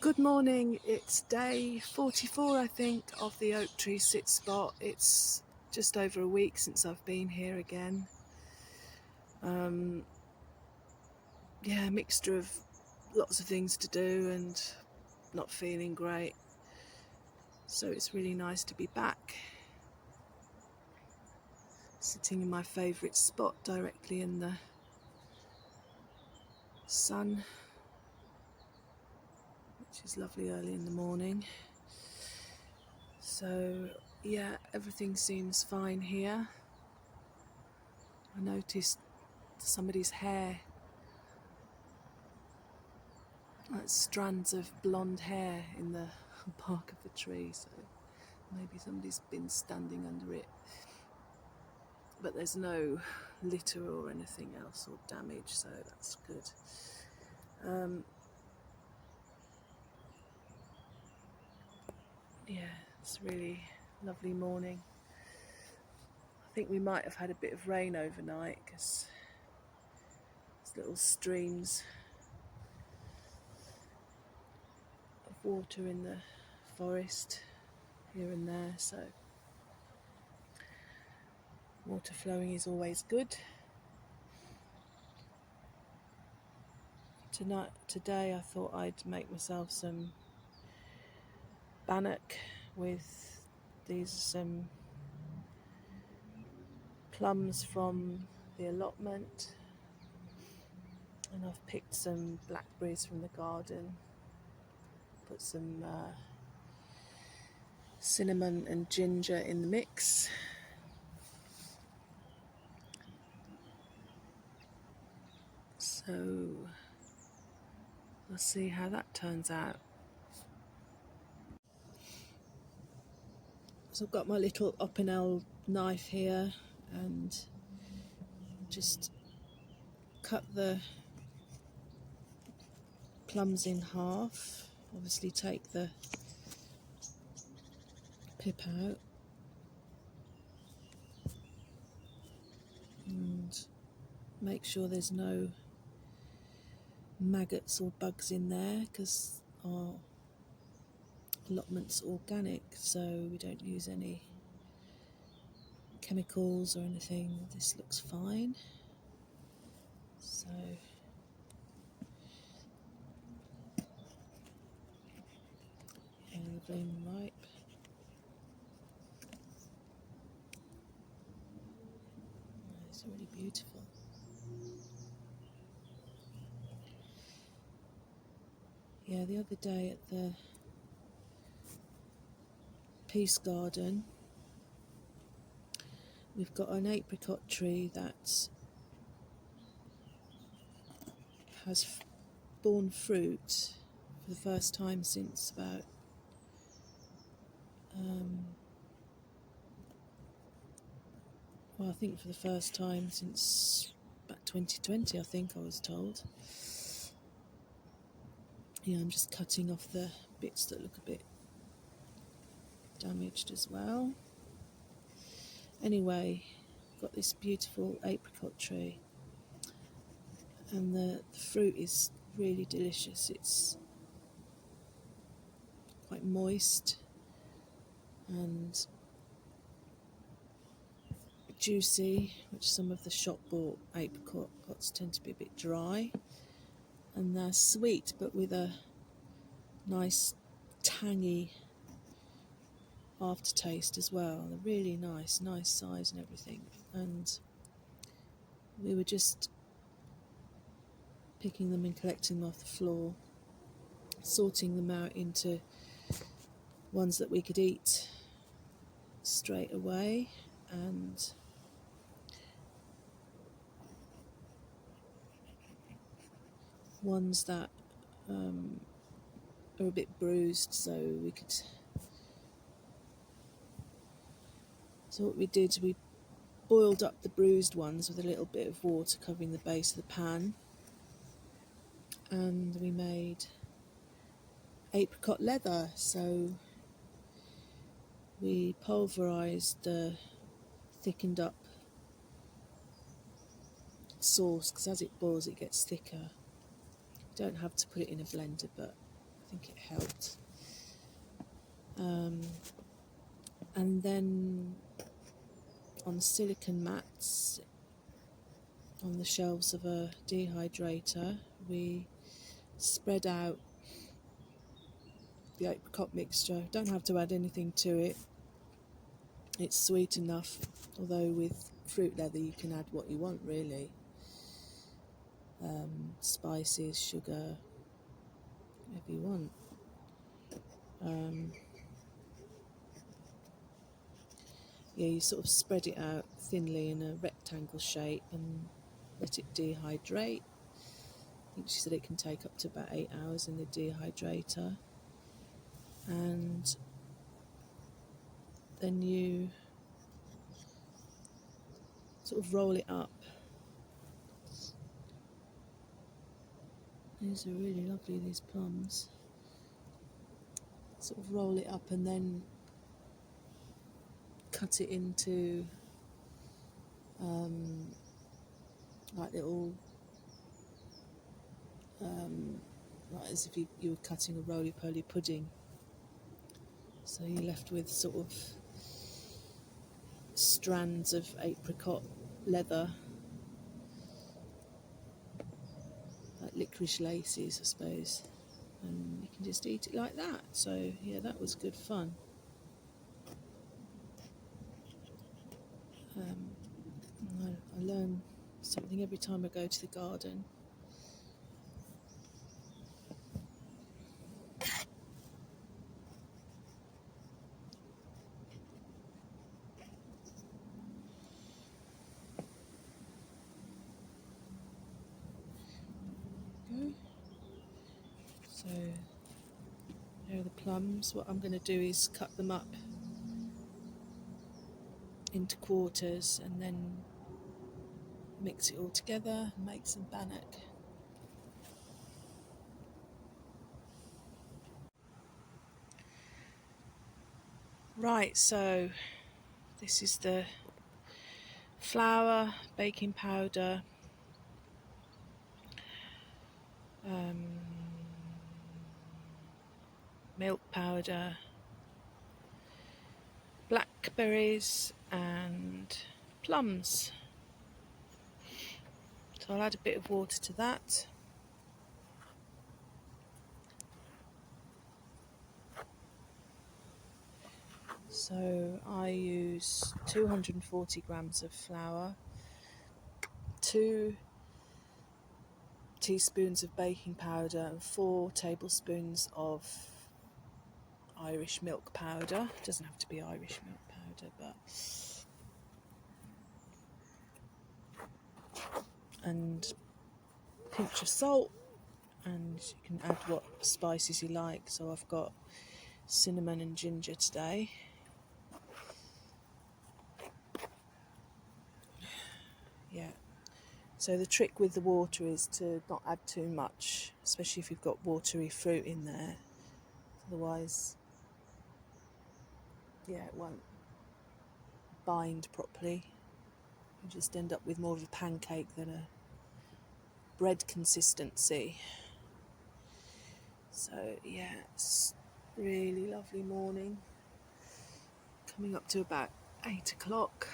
Good morning, it's day 44 I think of the oak tree sit spot. It's just over a week since I've been here again. Yeah, a mixture of lots of things to do and not feeling great. So it's really nice to be back, sitting in my favourite spot directly in the sun, which is lovely early in the morning. So yeah, everything seems fine here. I noticed somebody's hair, like strands of blonde hair in the bark of the tree, so maybe somebody's been standing under it. But there's no litter or anything else or damage, so that's good. Yeah, it's a really lovely morning. I think we might have had a bit of rain overnight because there's little streams of water in the forest here and there, so water flowing is always good. Today I thought I'd make myself some bannock with these plums from the allotment, and I've picked some blackberries from the garden, put some cinnamon and ginger in the mix. So we'll see how that turns out. So I've got my little opinel knife here and just cut the plums in half. Obviously take the pip out and make sure there's no maggots or bugs in there, because our allotment's organic, so we don't use any chemicals or anything. This looks fine. So lovely and ripe. It's really beautiful. Yeah, the other day at the Peace Garden, we've got an apricot tree that has borne fruit for the first time since about I think for the first time since about 2020, I think I was told. Yeah, I'm just cutting off the bits that look a bit damaged as well. Anyway, got this beautiful apricot tree, and the fruit is really delicious. It's quite moist and juicy, which some of the shop bought apricots tend to be a bit dry, and they're sweet but with a nice tangy aftertaste as well. They're really nice size and everything. And we were just picking them and collecting them off the floor, sorting them out into ones that we could eat straight away, and ones that are a bit bruised, so we could. So what we did, we boiled up the bruised ones with a little bit of water covering the base of the pan, and we made apricot leather. So we pulverised the thickened up sauce, because as it boils it gets thicker. You don't have to put it in a blender, but think it helped. And then on silicone mats on the shelves of a dehydrator, we spread out the apricot mixture. Don't have to add anything to it. It's sweet enough, although with fruit leather you can add what you want really. Spices, sugar, whatever you want. You sort of spread it out thinly in a rectangle shape and let it dehydrate. I think she said it can take up to about 8 hours in the dehydrator. And then you sort of roll it up. These are really lovely, these plums. Sort of roll it up and then cut it into like little, like as if you were cutting a roly-poly pudding. So you're left with sort of strands of apricot leather, like licorice laces, I suppose. And you can just eat it like that. So yeah, that was good fun. I learn something every time I go to the garden. So there are the plums. What I'm going to do is cut them up into quarters and then mix it all together and make some bannock. Right, so this is the flour, baking powder, milk powder, blackberries and plums. So I'll add a bit of water to that. So I use 240 grams of flour, 2 teaspoons of baking powder and 4 tablespoons of Irish milk powder. It doesn't have to be Irish milk powder, and a pinch of salt, and you can add what spices you like. So I've got cinnamon and ginger today. Yeah. So the trick with the water is to not add too much, especially if you've got watery fruit in there. Otherwise, it won't bind properly. You just end up with more of a pancake than a bread consistency. So yeah, it's really lovely morning. Coming up to about 8 o'clock.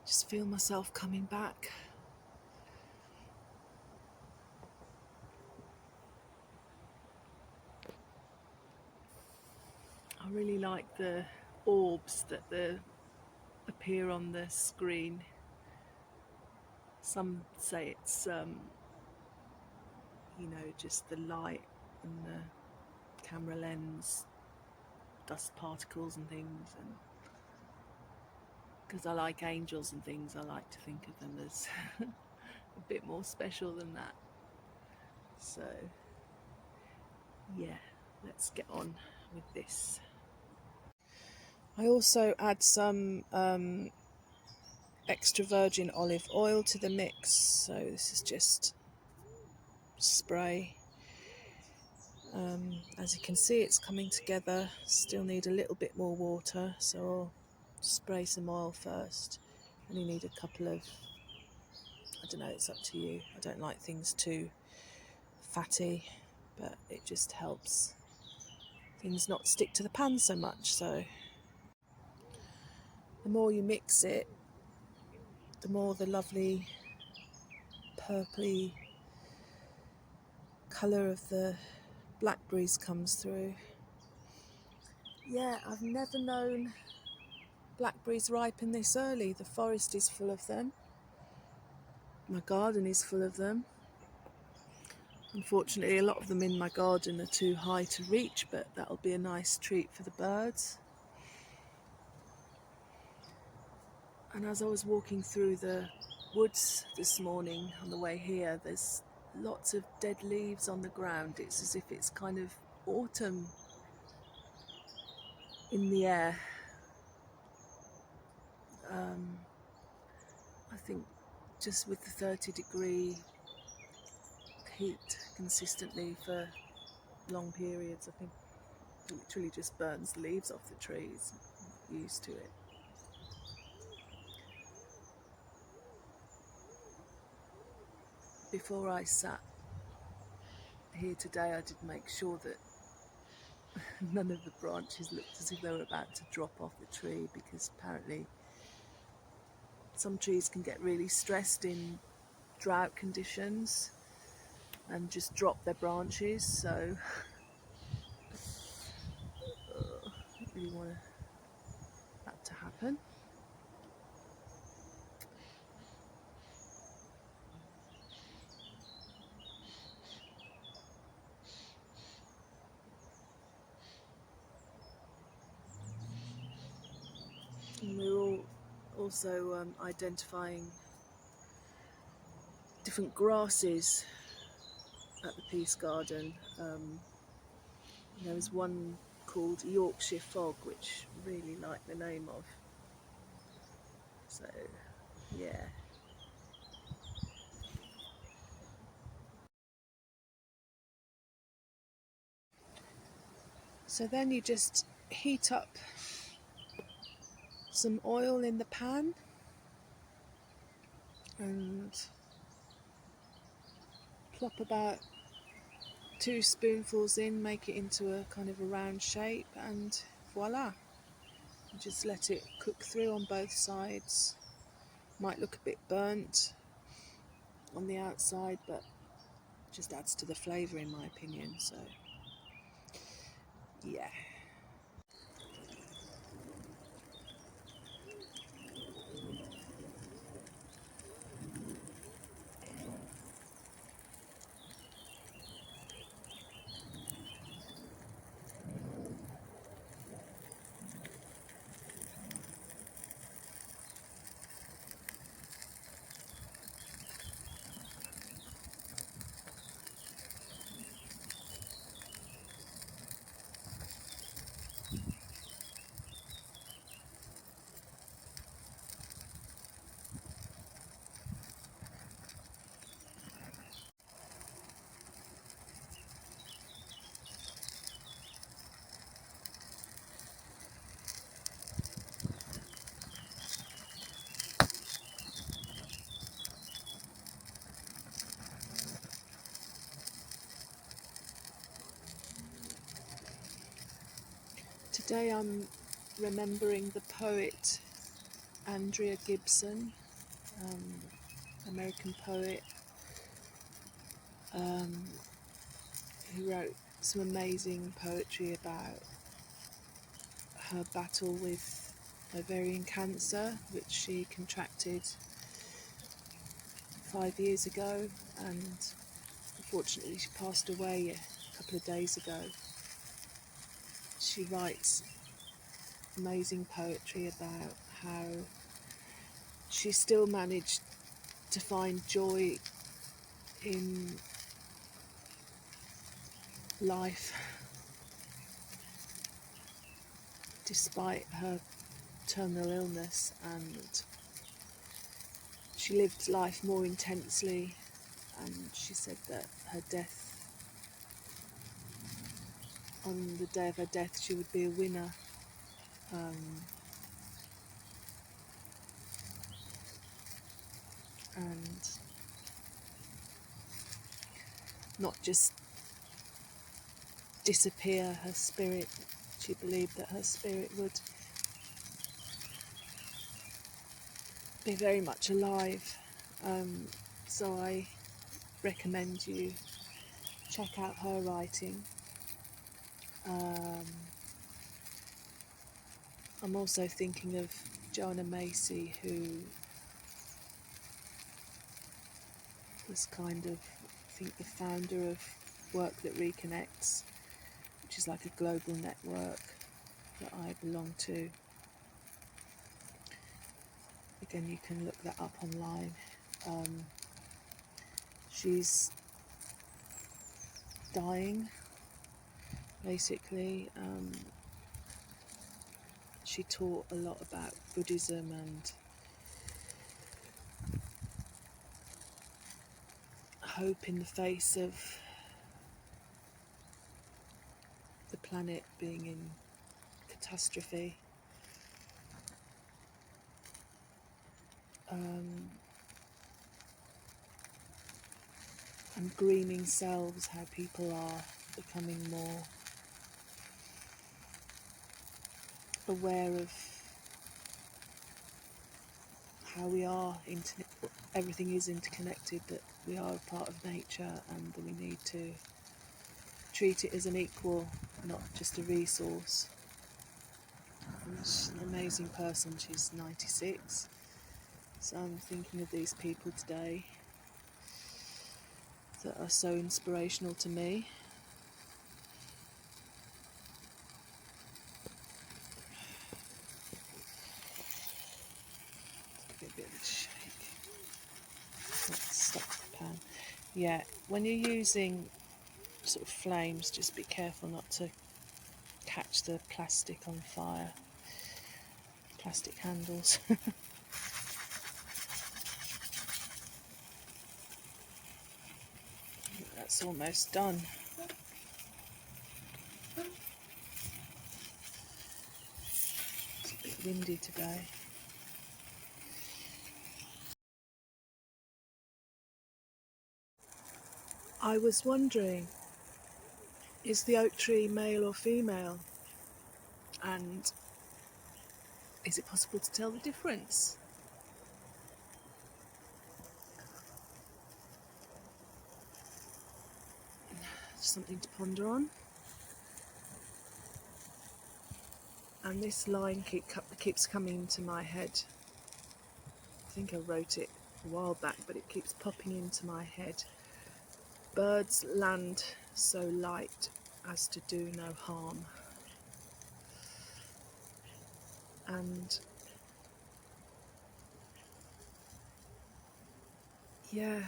Just feel myself coming back. I really like the orbs that appear on the screen. Some say it's just the light and the camera lens, dust particles and things, and because I like angels and things, I like to think of them as a bit more special than that. So yeah, let's get on with this. I also add some extra virgin olive oil to the mix. So this is just spray. As you can see, it's coming together. Still need a little bit more water, so I'll spray some oil first. Only need a couple of, I don't know, it's up to you. I don't like things too fatty, but it just helps things not stick to the pan so much. So the more you mix it, the more the lovely purpley colour of the blackberries comes through. Yeah, I've never known blackberries ripen this early. The forest is full of them. My garden is full of them. Unfortunately, a lot of them in my garden are too high to reach, but that'll be a nice treat for the birds. And as I was walking through the woods this morning on the way here, there's lots of dead leaves on the ground. It's as if it's kind of autumn in the air. I think just with the 30-degree heat consistently for long periods, I think it literally just burns the leaves off the trees. I'm used to it. Before I sat here today, I did make sure that none of the branches looked as if they were about to drop off the tree, because apparently some trees can get really stressed in drought conditions and just drop their branches. So I don't really want that to happen. And we're all also identifying different grasses at the Peace Garden. There was one called Yorkshire Fog, which I really like the name of. So, yeah. So then you just heat up some oil in the pan and plop about 2 spoonfuls in, make it into a kind of a round shape, and voila. You just let it cook through on both sides. Might look a bit burnt on the outside, but just adds to the flavour in my opinion. So yeah. Today I'm remembering the poet Andrea Gibson, American poet, who wrote some amazing poetry about her battle with ovarian cancer, which she contracted 5 years ago, and unfortunately she passed away a couple of days ago. She writes amazing poetry about how she still managed to find joy in life despite her terminal illness, and she lived life more intensely, and she said that her death, on the day of her death, she would be a winner. And not just disappear. Her spirit, she believed that her spirit would be very much alive. So I recommend you check out her writing. I'm also thinking of Joanna Macy, who was kind of, I think, the founder of Work That Reconnects, which is like a global network that I belong to. Again, you can look that up online. She's dying, basically. She taught a lot about Buddhism and hope in the face of the planet being in catastrophe. And greening selves, how people are becoming more aware of how we are, everything is interconnected, that we are a part of nature and that we need to treat it as an equal, not just a resource. And she's an amazing person. She's 96. So I'm thinking of these people today that are so inspirational to me. Give it a bit of a shake. Let's stop the pan. Yeah, when you're using sort of flames, just be careful not to catch the plastic on fire. Plastic handles. That's almost done. It's a bit windy today. I was wondering, is the oak tree male or female? And is it possible to tell the difference? Something to ponder on. And this line keeps coming into my head. I think I wrote it a while back, but it keeps popping into my head. Birds land so light as to do no harm. And yeah,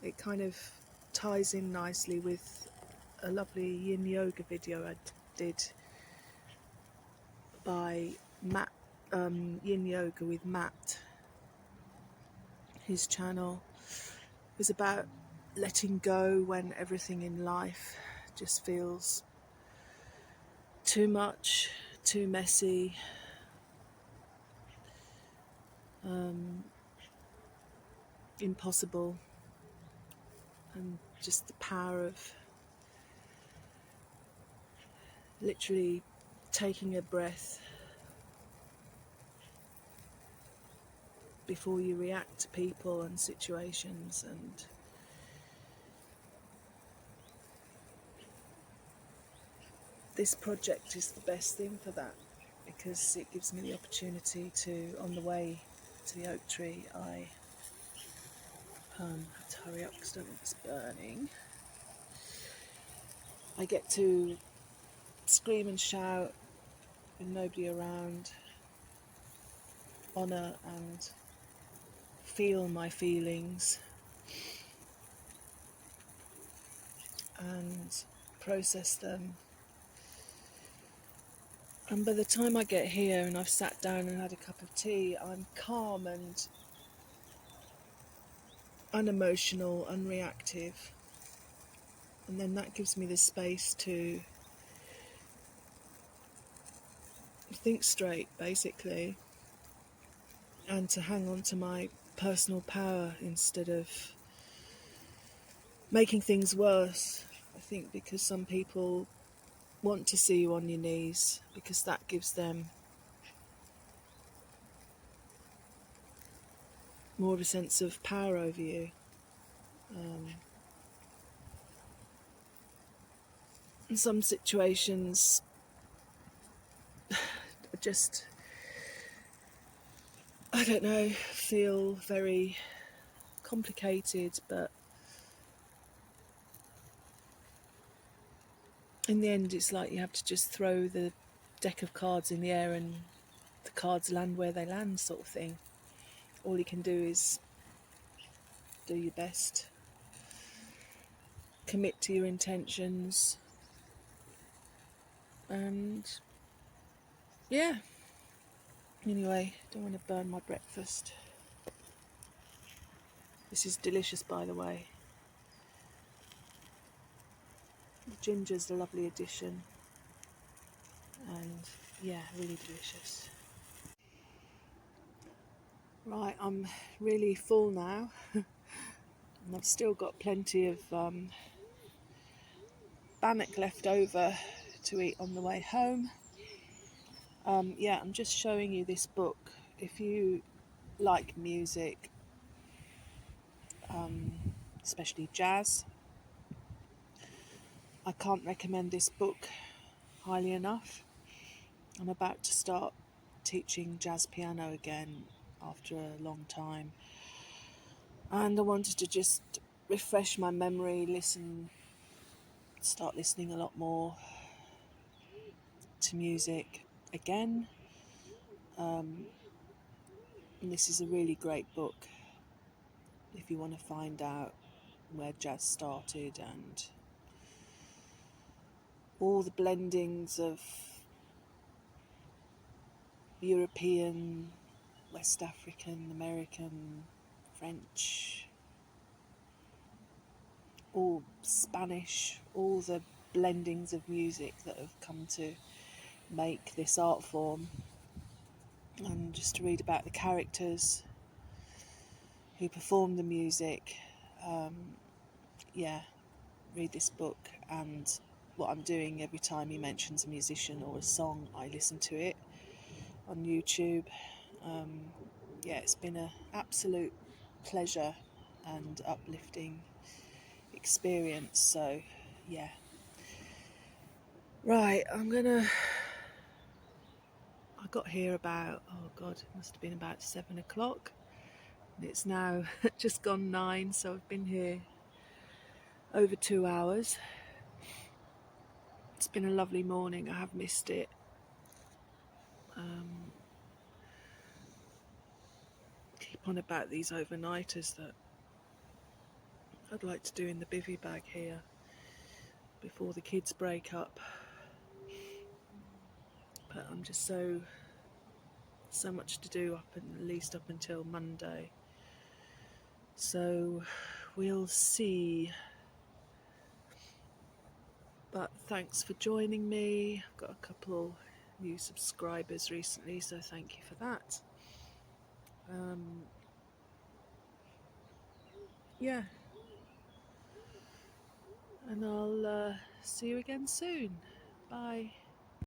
it kind of ties in nicely with a lovely yin yoga video I did by Matt, Yin Yoga with Matt. His channel was about letting go when everything in life just feels too much, too messy, impossible, and just the power of literally taking a breath before you react to people and situations. And this project is the best thing for that, because it gives me the opportunity to, on the way to the oak tree, I have to hurry up because I don't think it's burning. I get to scream and shout with nobody around, honour and feel my feelings and process them. And by the time I get here and I've sat down and had a cup of tea, I'm calm and unemotional, unreactive. And then that gives me the space to think straight, basically, and to hang on to my personal power instead of making things worse, I think, because some people want to see you on your knees because that gives them more of a sense of power over you. In some situations, just, I don't know, feel very complicated, but in the end it's like you have to just throw the deck of cards in the air and the cards land where they land, sort of thing. All you can do is do your best, commit to your intentions, and yeah. Anyway, don't want to burn my breakfast. This is delicious, by the way. The ginger's a lovely addition, and yeah, really delicious. Right, I'm really full now, and I've still got plenty of bannock left over to eat on the way home. Yeah, I'm just showing you this book. If you like music, especially jazz, I can't recommend this book highly enough. I'm about to start teaching jazz piano again after a long time, and I wanted to just refresh my memory, start listening a lot more to music again. And this is a really great book if you want to find out where jazz started and all the blendings of European, West African, American, French, all Spanish, all the blendings of music that have come to make this art form, and just to read about the characters who perform the music. Yeah, read this book, and what I'm doing every time he mentions a musician or a song, I listen to it on YouTube. Yeah, it's been an absolute pleasure and uplifting experience. So yeah, right, I got here about, oh god, it must have been about 7 o'clock, and it's now just gone 9, so I've been here over 2 hours. It's been a lovely morning. I have missed it. Keep on about these overnighters that I'd like to do in the bivvy bag here before the kids break up, but I'm just so much to do at least up until Monday, so we'll see. But thanks for joining me. I've got a couple new subscribers recently, so thank you for that. Yeah, and I'll see you again soon. Bye.